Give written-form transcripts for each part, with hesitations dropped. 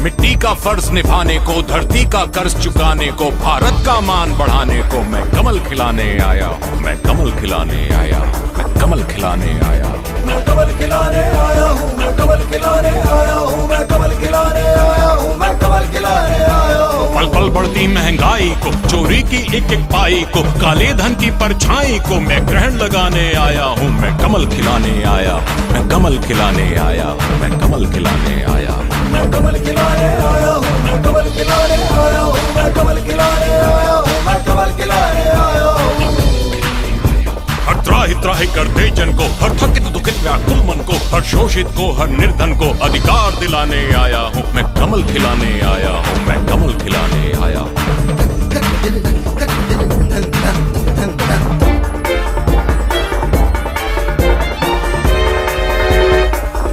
मिट्टी का फर्ज निभाने को, धरती का कर्ज चुकाने को, भारत का मान बढ़ाने को मैं कमल खिलाने आया हूँ, मैं कमल खिलाने आया हूँ, मैं कमल खिलाने आया हूँ, मैं कमल खिलाने आया हूँ, मैं कमल खिलाने आया हूँ, मैं कमल खिलाने आया हूँ, मैं कमल खिलाने आया हूँ। पल पल बढ़ती महंगाई को, चोरी की एक एक पाई को, काले धन की परछाई को मैं ग्रहण लगाने आया हूँ, मैं कमल खिलाने आया हूँ, मैं कमल खिलाने आया हूँ, मैं कमल खिलाने आया हूँ, मैं कमल खिलाने आया हूँ, मैं कमल खिलाने आया हूँ, मैं कमल खिलाने आया हूँ, मैं कमल खिलाने आया हूँ। हर त्राहि त्राहि करते जन को, हर थकित दुखित व्याकुल मन को, हर शोषित को, हर निर्धन को अधिकार दिलाने आया हूँ, मैं कमल खिलाने आया हूँ, मैं कमल खिलाने आया हूँ।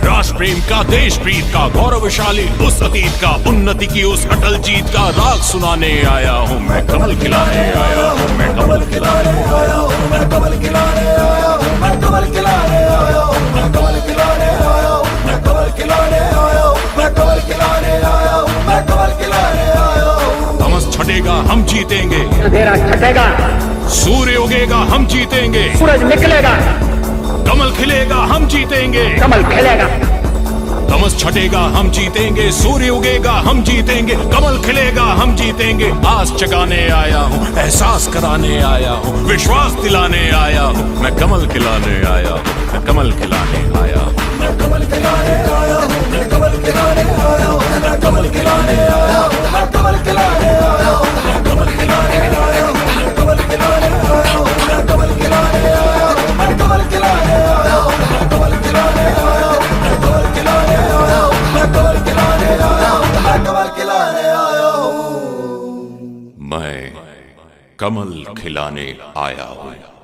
राष्ट्र प्रेम का, देश प्रीत का, गौरवशाली उस अतीत का, उन्नति की उस अटल जीत का राग सुनाने आया हूँ, मैं कमल खिलाने आया हूँ, मैं कमल खिलाने आया हूँ, मैं कमल खिलाने आया हूँ, मैं कमल खिलाने आया हूँ, मैं कमल खिलाने आया हूँ, मैं कमल खिलाने आया हूँ, मैं कमल खिलाने आया हूँ, मैं कमल खिलाने आया हूँ। तमस छटेगा हम जीतेंगे, अंधेरा छटेगा, सूर्य उगेगा हम जीतेंगे, सूरज निकलेगा, कमल खिलेगा हम जीतेंगे, कमल खिलेगा। तमस छटेगा हम जीतेंगे, सूर्य उगेगा हम जीतेंगे, कमल खिलेगा हम जीतेंगे। आस जगाने आया हूँ, एहसास कराने आया हूँ, विश्वास दिलाने आया हूँ, मैं कमल खिलाने आया हूँ, मैं कमल खिलाने आया हूँ, मैं कमल खिलाने आया हूँ, मैं कमल खिलाने आया हूँ, मैं कमल खिलाने आया हूँ, मैं कमल खिलाने आया हूँ, मैं कमल खिलाने आया हूँ, मैं कमल खिलाने आया हूँ, मैं कमल खिलाने आया हूँ, मैं कमल खिलाने आया हूँ, मैं कमल खिलाने आया हूँ, मैं कमल खिलाने आया हूँ, मैं कमल खिलाने आया हूँ, मैं कमल खिलाने आया हूँ। मैं कमल खिलाने आया हूँ।